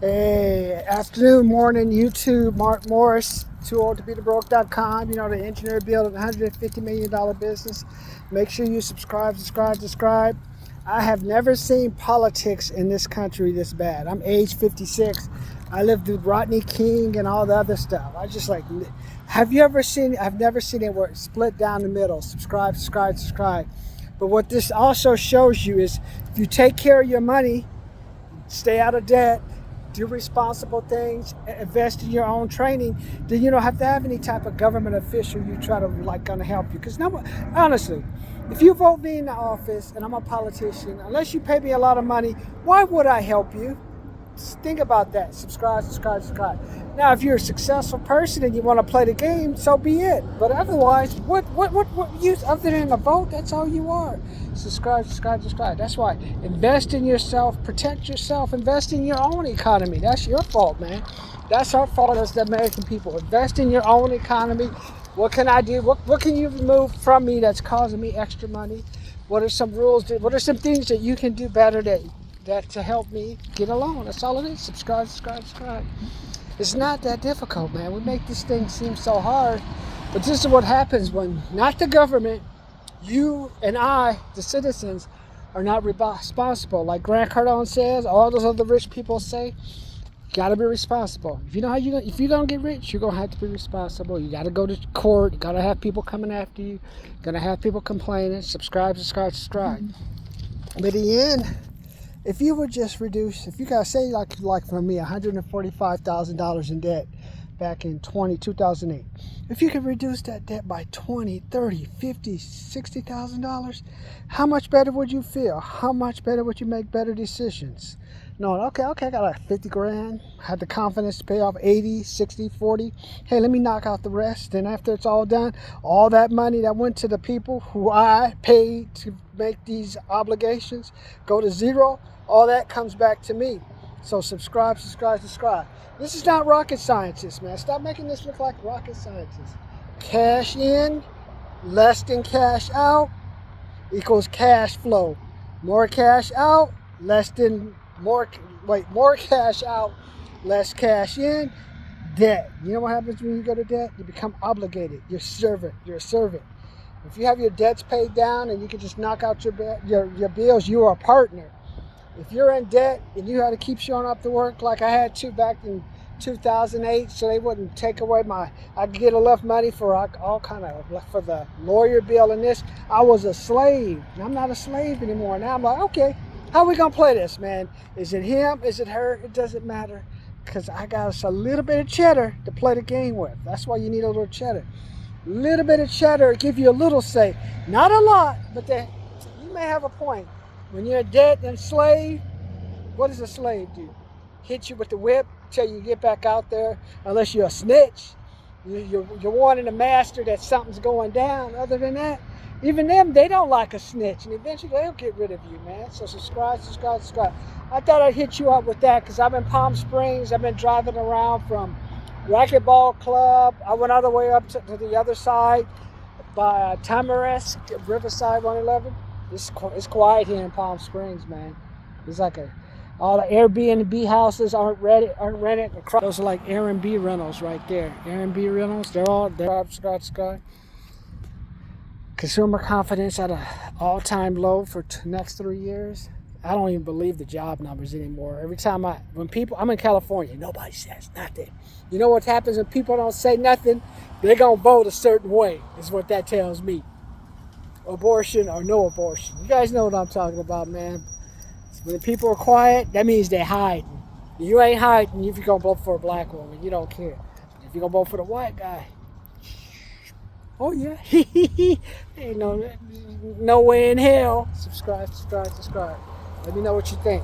Hey, afternoon, morning, YouTube, Mark Morris, tooldtobethebroke.com. You know, the engineer building a $150 million business. Make sure you subscribe. I have never seen politics in this country this bad. I'm age 56. I lived with Rodney King and all the other stuff. I just like, have you ever seen, I've never seen it where it's split down the middle. Subscribe. But what this also shows you is if you take care of your money, stay out of debt, do responsible things, invest in your own training, then you don't have to have any type of government official you try to gonna help you. Because honestly, if you vote me in the office and I'm a politician, unless you pay me a lot of money, why would I help you? Just think about that. Subscribe. Now, if you're a successful person and you want to play the game, so be it. But otherwise, what use other than a vote? That's all you are. Subscribe. That's why. Invest in yourself. Protect yourself. Invest in your own economy. That's your fault, man. That's our fault as the American people. Invest in your own economy. What can I do? What can you remove from me that's causing me extra money? What are some rules? What are some things that you can do better that to help me get along? That's all it is. Subscribe. It's not that difficult, man. We make this thing seem so hard, but this is what happens when not the government, you and I, the citizens, are not responsible. Like Grant Cardone says, all those other rich people say, you gotta be responsible. If you know how if you're gonna get rich, you're gonna have to be responsible. You gotta go to court. You gotta have people coming after you. You're gonna have people complaining. Subscribe. But in the end, if you would just reduce, if you got, say like for me, $145,000 in debt back in 2008, if you could reduce that debt by $20, $30, $50, $60,000, how much better would you feel? How much better would you make better decisions? No, okay, I got like 50 grand, had the confidence to pay off 80, 60, 40. Hey, let me knock out the rest. Then after it's all done, all that money that went to the people who I paid to make these obligations go to zero. All that comes back to me. So subscribe. This is not rocket scientists, man. Stop making this look like rocket scientists. Cash in, less than cash out equals cash flow. More cash out, more cash out, less cash in, debt. You know what happens when you go to debt? You become obligated. You're a servant. If you have your debts paid down and you can just knock out your bills, you are a partner. If you're in debt and you had to keep showing up to work like I had to back in 2008, so they wouldn't take away I could get enough money for for the lawyer bill and this, I was a slave. And I'm not a slave anymore. Now I'm like, okay, how are we going to play this, man? Is it him? Is it her? It doesn't matter, because I got us a little bit of cheddar to play the game with. That's why you need a little cheddar. Little bit of cheddar give you a little say. Not a lot, but you may have a point. When you're in debt and slave, what does a slave do? Hit you with the whip till you get back out there, unless you're a snitch. You're warning the master that something's going down. Other than that, even them, they don't like a snitch, and eventually they'll get rid of you, man. So subscribe. I thought I'd hit you up with that because I'm in Palm Springs. I've been driving around from Racquetball Club. I went all the way up to the other side by Tamarisk, Riverside 111. It's quiet here in Palm Springs, man. It's like all the Airbnb houses aren't rented. Those are like Airbnb rentals right there. Airbnb rentals, they're subscribe. Consumer confidence at an all-time low for next 3 years. I don't even believe the job numbers anymore. Every time I'm in California, nobody says nothing. You know what happens when people don't say nothing? They're gonna vote a certain way, is what that tells me. Abortion or no abortion. You guys know what I'm talking about, man. When people are quiet, that means they're hiding. You ain't hiding if you're going to vote for a black woman. You don't care. If you're going to vote for the white guy, oh yeah. Ain't no way in hell. Subscribe. Let me know what you think.